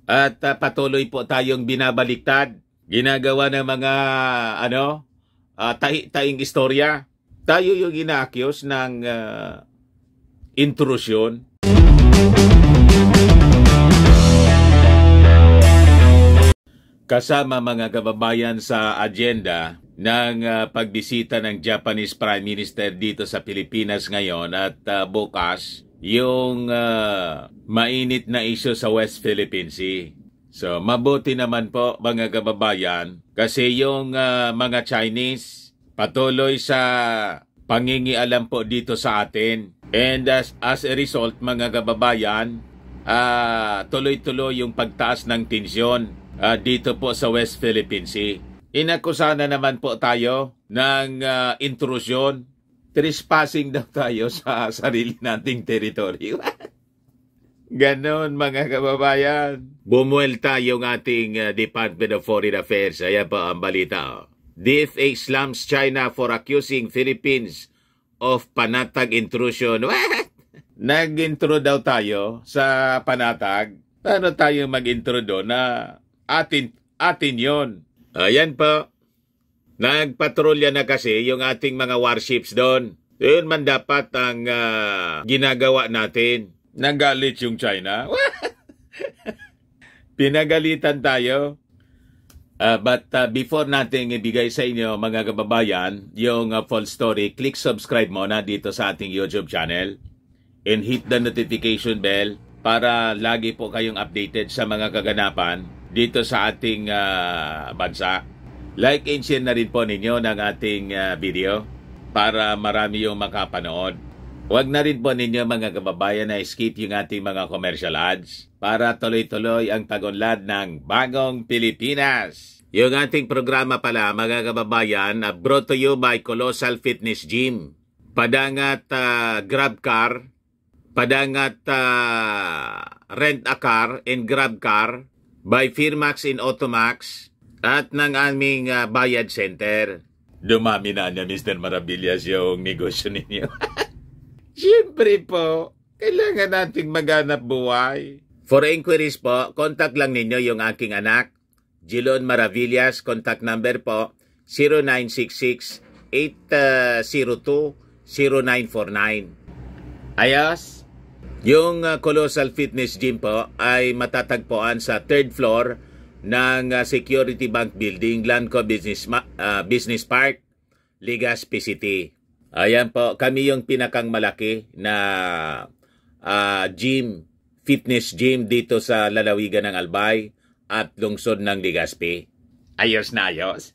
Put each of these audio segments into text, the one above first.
At patuloy po tayong binabaliktad. Ginagawa ng mga tahi-tahing istorya. Tayo yung ina-accuse ng intrusyon. Kasama mga kababayan sa agenda ng pagbisita ng Japanese Prime Minister dito sa Pilipinas ngayon at bukas yung mainit na issue sa West Philippine Sea. So mabuti naman po mga kababayan kasi yung mga Chinese patuloy sa pangingialam po dito sa atin. And as a result mga kababayan, tuloy-tuloy yung pagtaas ng tensyon dito po sa West Philippine Sea. Inakusana naman po tayo ng intrusyon. Trespassing daw tayo sa sarili nating teritoryo. Ganon mga kababayan. Bumuelta yung ating Department of Foreign Affairs. Ayan po ang balita. DFA slams China for accusing Philippines of panatag intrusion. What? Nag-intro daw tayo sa panatag. Paano tayo mag-intro doon na atin yon? Ayan po. Nagpatrolya na kasi yung ating mga warships doon. Yun man dapat ang ginagawa natin. Nagalit yung China. Pinagalitan tayo. But before natin ibigay sa inyo mga kababayan yung full story, click subscribe muna dito sa ating YouTube channel and hit the notification bell para lagi po kayong updated sa mga kaganapan dito sa ating bansa. Like and share na rin po ninyo ng ating video para marami yung makapanood. Huwag na rin po ninyo mga kababayan na skip yung ating mga commercial ads para tuloy-tuloy ang pagunlad ng Bagong Pilipinas. Yung ating programa pala mga kababayan brought to you by Colossal Fitness Gym. Padangat grab car, padangat rent a car and grab car by Firmax in Automax at ng aming bayad center. Dumami na niya, Mr. Maravillas, yung negosyo ninyo. Siyempre po, kailangan nating maghanap buhay. For inquiries po, contact lang ninyo yung aking anak, Jilon Maravillas. Contact number po, 0966-802-0949. Ayos? Yung Colossal Fitness Gym po ay matatagpuan sa 3rd floor ng Security Bank Building, Lanco Business Park, Legazpi City. Ayan po, kami yung pinakang malaki na fitness gym dito sa lalawigan ng Albay at lungsod ng Legazpi. Ayos na ayos.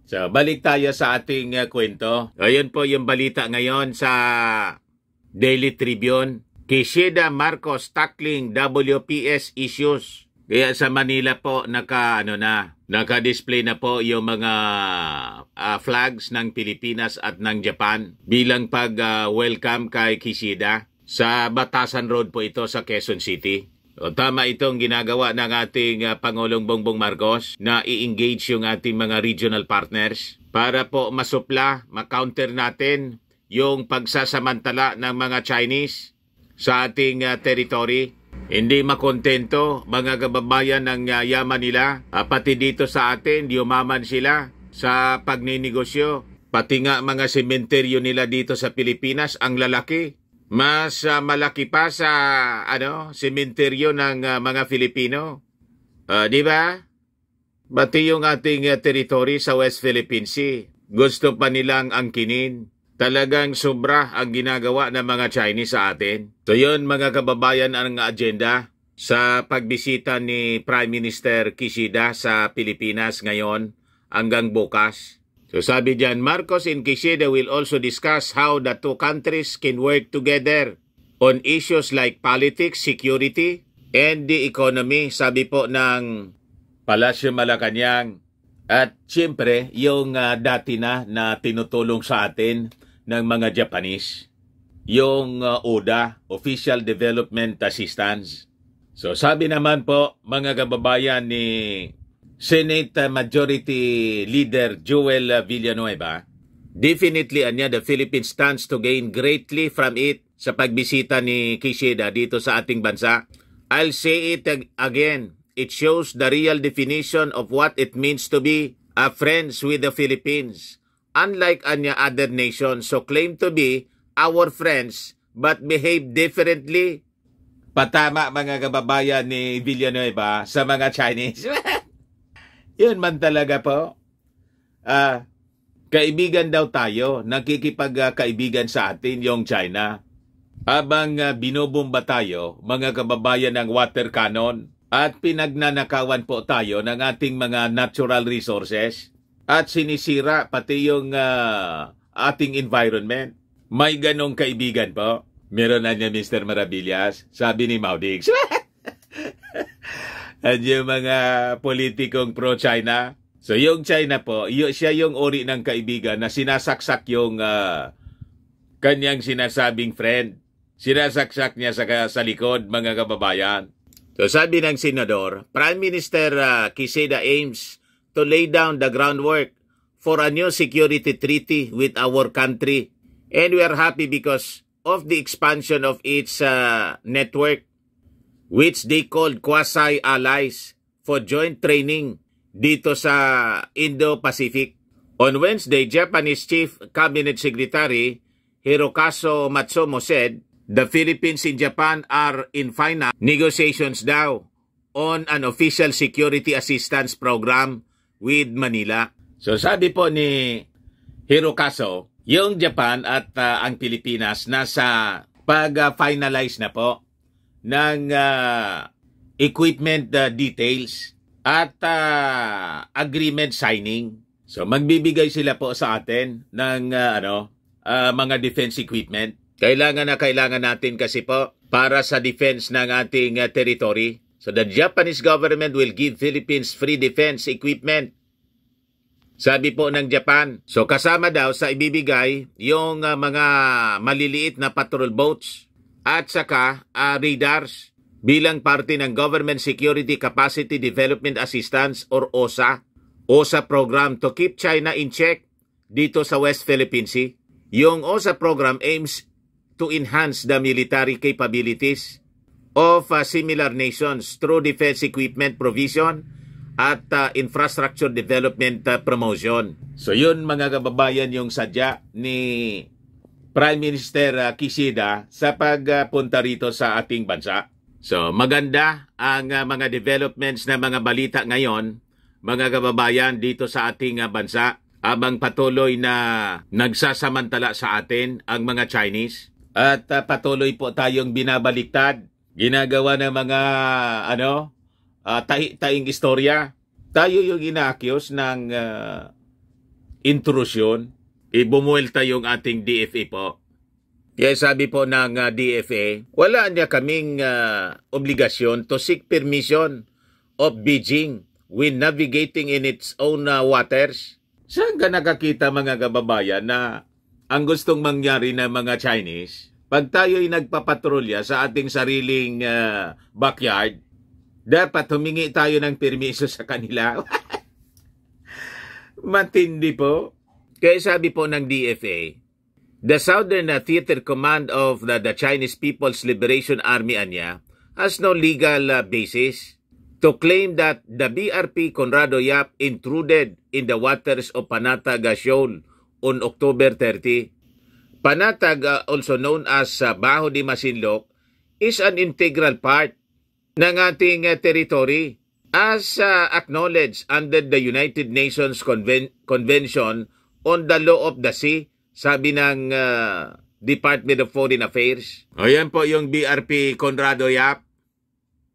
So, balik tayo sa ating kwento. Ayun po yung balita ngayon sa Daily Tribune. Kishida Marcos tackling WPS issues. Kaya sa Manila po naka-display na po yung mga flags ng Pilipinas at ng Japan bilang pag-welcome kay Kishida. Sa Batasan Road po ito sa Quezon City. O, tama itong ginagawa ng ating Pangulong Bongbong Marcos na i-engage yung ating mga regional partners para po masupla, makounter natin yung pagsasamantala ng mga Chinese sa ating territory. Hindi makontento mga kababayan ng yaman nila. Pati dito sa atin, yumaman sila sa pagninegosyo. Pati nga mga sementeryo nila dito sa Pilipinas, ang lalaki. Mas malaki pa sa sementeryo ng mga Filipino. Di ba? Pati yung ating territory sa West Philippine Sea, gusto pa nilang angkinin. Talagang sobra ang ginagawa ng mga Chinese sa atin. So yun mga kababayan ang agenda sa pagbisita ni Prime Minister Kishida sa Pilipinas ngayon hanggang bukas. So sabi dyan, Marcos and Kishida will also discuss how the two countries can work together on issues like politics, security, and the economy. Sabi po ng Palasyo Malacanang. At siyempre, yung dati na tinutulong sa atin ng mga Japanese, yung ODA, Official Development Assistance. So sabi naman po, mga kababayan ni Senate Majority Leader Joel Villanueva, definitely the Philippines stands to gain greatly from it sa pagbisita ni Kishida dito sa ating bansa I'll say it again. It shows the real definition of what it means to be friends with the Philippines. Unlike any other nation, so claim to be our friends but behave differently. Patama mga kababayan ni Villanueva sa mga Chinese. Yun man talaga po. Kaibigan daw tayo, nakikipagkaibigan sa atin yung China. Habang binubomba tayo, mga kababayan ng water cannon, at pinagnanakawan po tayo ng ating mga natural resources at sinisira pati yung ating environment. May ganong kaibigan po. Meron na niya Mr. Maravillas, sabi ni Maudix. At yung mga politikong pro-China. So yung China po, siya yung ori ng kaibigan na sinasaksak yung kanyang sinasabing friend. Sinasaksak niya sa likod, mga kababayan. So sabi ng Senador, Prime Minister Quezada aims to lay down the groundwork for a new security treaty with our country. And we are happy because of the expansion of its network, which they called quasi-allies for joint training dito sa Indo-Pacific. On Wednesday, Japanese Chief Cabinet Secretary Hirokazu Matsumo said, the Philippines and Japan are in final negotiations now on an official security assistance program with Manila. So sabi po ni Hirokazu, yung Japan at ang Pilipinas nasa pag-finalize na po ng equipment details at agreement signing. So magbibigay sila po sa atin ng mga defense equipment. Kailangan natin kasi po para sa defense ng ating territory. So the Japanese government will give Philippines free defense equipment. Sabi po ng Japan. So kasama daw sa ibibigay yung mga maliliit na patrol boats at saka radars bilang parte ng Government Security Capacity Development Assistance or OSA. OSA program to keep China in check dito sa West Philippine Sea. Yung OSA program aims to enhance the military capabilities of similar nations through defense equipment provision at infrastructure development promotion. So yun mga kababayan yung sadya ni Prime Minister Quezada sa pagpunta rito sa ating bansa. So maganda ang mga developments na mga balita ngayon mga kababayan dito sa ating bansa habang patuloy na nagsasamantala sa atin ang mga Chinese. At patuloy po tayong binabaliktad, ginagawa ng mga tahi-tahing istorya. Tayo yung inaakyos ng intrusyon. Ibumuelta yung ating DFA po. Kaya sabi po ng DFA, wala niya kaming obligasyon to seek permission of Beijing when navigating in its own waters. Saan ka nakakita mga kababayan na ang gustong mangyari ng mga Chinese, pag tayo'y nagpapatrolya sa ating sariling backyard, dapat humingi tayo ng permiso sa kanila. Matindi po. Kaya sabi po ng DFA, the Southern Theater Command of the Chinese People's Liberation Army anya has no legal basis to claim that the BRP Conrado Yap intruded in the waters of Panatag Shoal on October 30. Panatag, also known as Baho de Masinloc, is an integral part ng ating territory as acknowledged under the United Nations Convention on the Law of the Sea, sabi ng Department of Foreign Affairs. O yan po yung BRP Conrado Yap,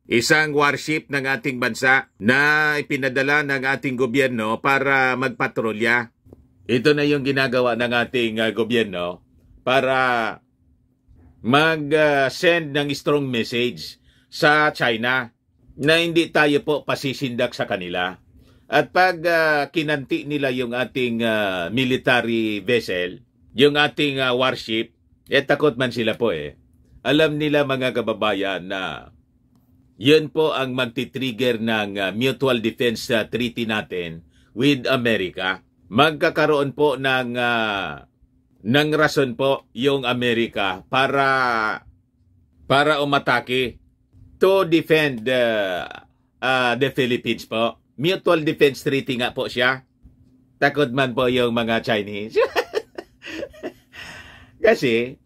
isang warship ng ating bansa na ipinadala ng ating gobyerno para magpatrolya. Ito na yung ginagawa ng ating gobyerno para mag-send ng strong message sa China na hindi tayo po pasisindak sa kanila. At pag kinanti nila yung ating military vessel, yung ating warship, takot man sila po Alam nila mga kababayan na yun po ang magti-trigger ng mutual defense treaty natin with America. Magkakaroon po ng rason po yung Amerika para umatake to defend the Philippines po. Mutual Defense Treaty nga po siya. Takot man po yung mga Chinese. Kasi,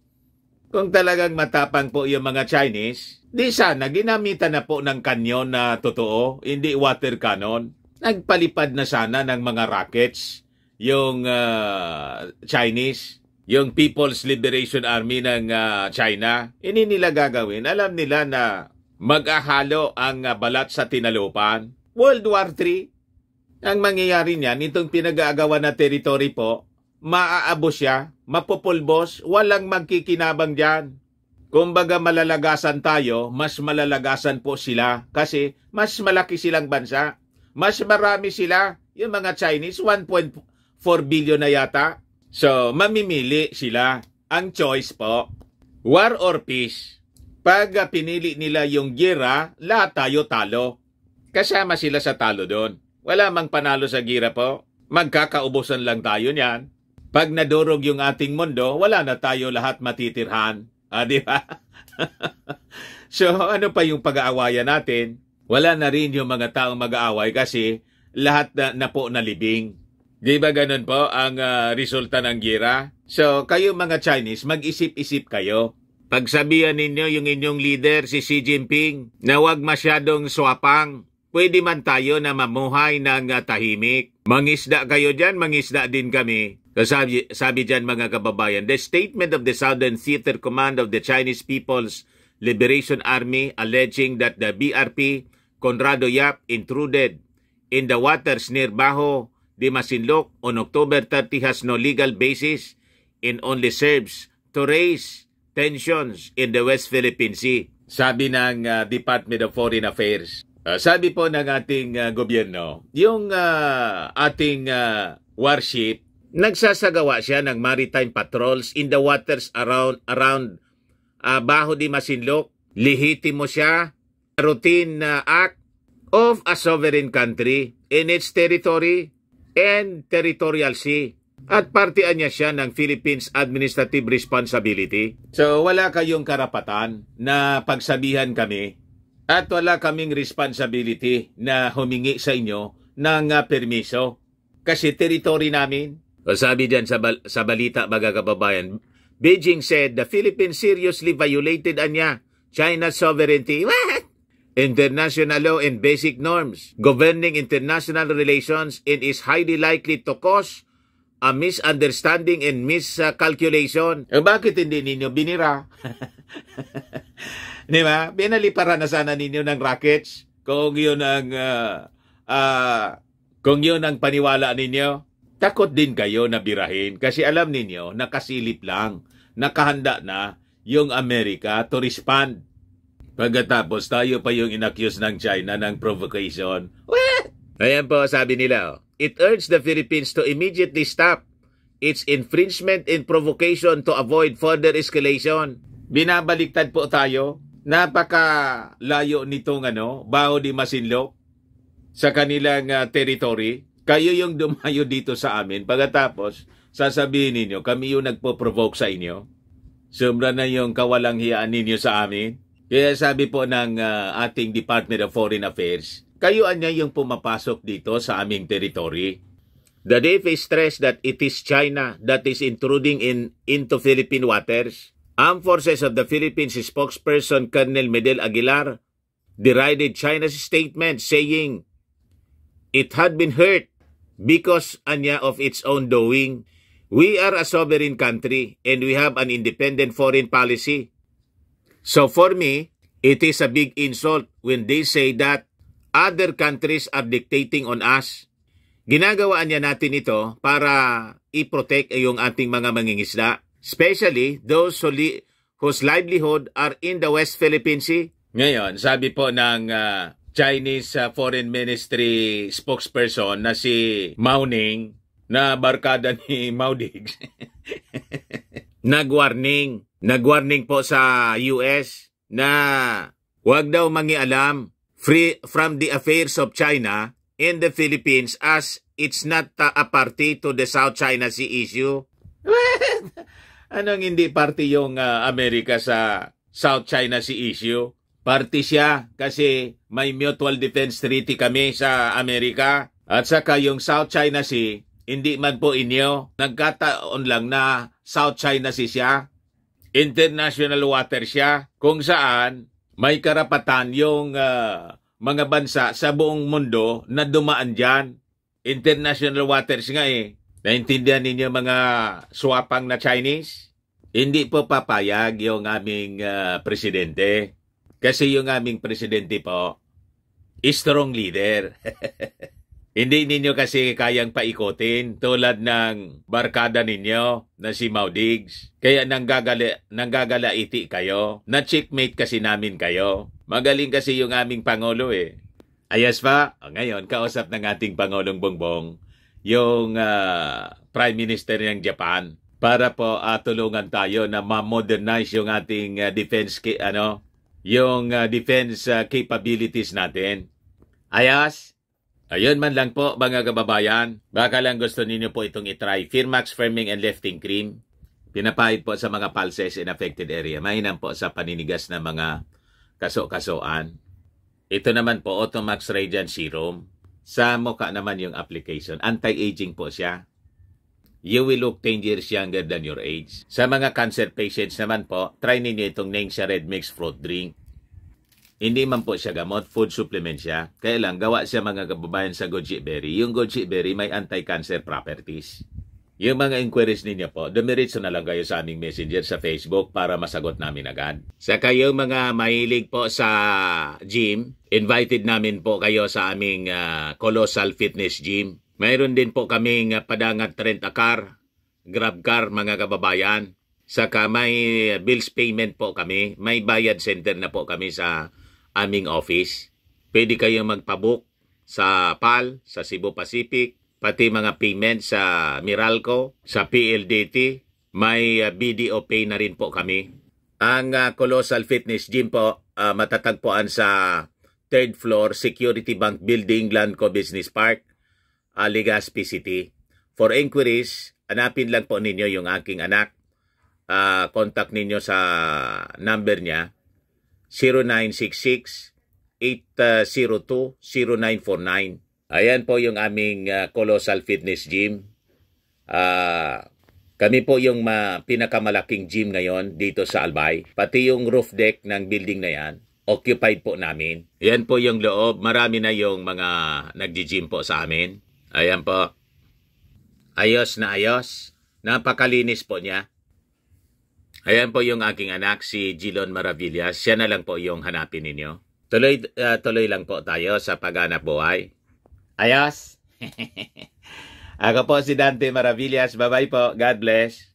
kung talagang matapang po yung mga Chinese, di sana ginamitan na po ng kanyon na totoo, hindi water cannon. Nagpalipad na sana ng mga rockets yung Chinese, yung People's Liberation Army ng China. Hindi nila gagawin. Alam nila na mag-ahalo ang balat sa tinalupan. World War III. Ang mangyayari niyan, itong pinag-aagawan na territory po, maaabos siya, mapupulbos, walang magkikinabang dyan. Kumbaga malalagasan tayo, mas malalagasan po sila kasi mas malaki silang bansa. Mas marami sila, yung mga Chinese, 1.4 billion na yata. So, mamimili sila. Ang choice po, war or peace. Pag pinili nila yung gira, lahat tayo talo. Kasama sila sa talo doon. Wala mang panalo sa gira po. Magkakaubusan lang tayo niyan. Pag nadurog yung ating mundo, wala na tayo lahat matitirhan. Di ba? So, ano pa yung pag-aawayan natin? Wala na rin yung mga taong mag-aaway kasi lahat na po nalibing. Di ba ganun po ang resulta ng gira? So, kayo mga Chinese, mag-isip-isip kayo. Pagsabihan ninyo yung inyong leader, si Xi Jinping, na huwag masyadong swapang. Pwede man tayo na mamuhay ng tahimik. Mangisda kayo dyan, mangisda din kami. Sabi dyan mga kababayan, the statement of the Southern Theater Command of the Chinese People's Liberation Army alleging that the BRP Conrado Yap intruded in the waters near Bajo de Masinloc on October 30 has no legal basis and only serves to raise tensions in the West Philippine Sea. Sabi ng Department of Foreign Affairs. Sabi po ng ating gobyerno, yung ating warship, nagsasagawa siya ng maritime patrols in the waters around Bajo de Masinloc. Lehitimo siya, routine act of a sovereign country in its territory and territorial sea. At partian niya siya ng Philippines Administrative Responsibility. So wala kayong karapatan na pagsabihan kami at wala kaming responsibility na humingi sa inyo ng permiso. Kasi territory namin. O sabi dyan sa balita mga kababayan, Beijing said the Philippines seriously violated China's sovereignty. What? International law and basic norms governing international relations and is highly likely to cause a misunderstanding and miscalculation. Bakit hindi ninyo binira? Di ba? Binaliparan na sana ninyo ng rockets kung yun ang paniwala ninyo. Takot din kayo na birahin kasi alam ninyo nakasilip lang, nakahanda na yung Amerika to respond. Pagkatapos tayo pa yung inaccuse ng China ng provocation. What? Ayan po sabi nila, it urged the Philippines to immediately stop its infringement and provocation to avoid further escalation. Binabaliktad po tayo. Napakalayo nitong Bajo de Masinloc sa kanilang territory. Kayo yung dumayo dito sa amin. Pagkatapos, sasabihin ninyo, kami yung nagpo-provoke sa inyo. Sobra na yung kawalang hiyaan ninyo sa amin. Kaya sabi po ng ating Department of Foreign Affairs, kayo anya yung pumapasok dito sa aming territory. The DFA stressed that it is China that is intruding into Philippine waters. Armed Forces of the Philippines spokesperson Colonel Medel Aguilar derided China's statement saying it had been hurt because of its own doing. We are a sovereign country and we have an independent foreign policy. So for me, it is a big insult when they say that other countries are dictating on us. Ginagawaan niya natin ito para i-protect yung ating mga mangingisda, especially those whose livelihood are in the West Philippine Sea. Ngayon, sabi po ng Chinese Foreign Ministry spokesperson na si Mao Ning, na barkada ni Mao Diggs, nagwarning po sa US na huwag daw mangialam from the affairs of China in the Philippines as it's not a party to the South China Sea issue. Anong hindi party yung Amerika sa South China Sea issue? Party siya kasi may mutual defense treaty kami sa Amerika. At saka yung South China Sea, hindi man po inyo. Nagkataon lang na South China Sea siya. International water siya kung saan may karapatan yung mga bansa sa buong mundo na dumaan dyan. International waters nga eh. Naintindihan ninyo mga swapang na Chinese? Hindi po papayag yung aming presidente. Kasi yung aming presidente po, strong leader. Hindi ninyo kasi kayang paikotin tulad ng barkada ninyo na si Maudigs. Kaya nanggagalaiti kayo. Na-checkmate kasi namin kayo. Magaling kasi yung aming Pangulo eh. Ayos pa? Ngayon, kausap ng ating Pangulong Bongbong yung Prime Minister ng Japan para po tulungan tayo na ma-modernize yung ating defense capabilities natin. Ayos? Ayun man lang po mga kababayan. Baka lang gusto ninyo po itong itry. Firmax Firming and Lifting Cream. Pinapahid po sa mga pulses in affected area. Mainam po sa paninigas na mga kaso-kasoan. Ito naman po Automax Radiant Serum. Sa mukha naman yung application. Anti-aging po siya. You will look 10 years younger than your age. Sa mga cancer patients naman po, try ninyo itong Ningxia Red Mix Fruit Drink. Hindi man po siya gamot, food supplement siya. Kaya lang, gawa siya mga kababayan sa goji berry. Yung goji berry may anti-cancer properties. Yung mga inquiries ninyo po, dumiritso na lang kayo sa aming messenger sa Facebook para masagot namin agad. Sa kayo mga mahilig po sa gym, invited namin po kayo sa aming Colossal Fitness Gym. Mayroon din po kaming padangat rent a car, grab car mga kababayan. Saka may bills payment po kami. May bayad center na po kami sa aming office. Pwede kayong magpabook sa PAL, sa Cebu Pacific, pati mga payment sa Meralco, sa PLDT. May BDO Pay na rin po kami. Ang Colossal Fitness Gym po matatagpuan sa 3rd floor Security Bank Building, Lanco Business Park, Legazpi City. For inquiries, hanapin lang po ninyo yung aking anak. Contact ninyo sa number niya 0966-802-0949. Ayan po yung aming Colossal Fitness Gym. Kami po yung pinakamalaking gym ngayon dito sa Albay. Pati yung roof deck ng building na yan, occupied po namin. Yan po yung loob. Marami na yung mga nagji-gym po sa amin. Ayan po. Ayos na ayos. Napakalinis po niya. Ayan po yung aking anak, si Gilon Maravillas. Siya na lang po yung hanapin ninyo. Tuloy lang po tayo sa paghanap buhay. Ayos. Ako po si Dante Maravillas. Bye-bye po. God bless.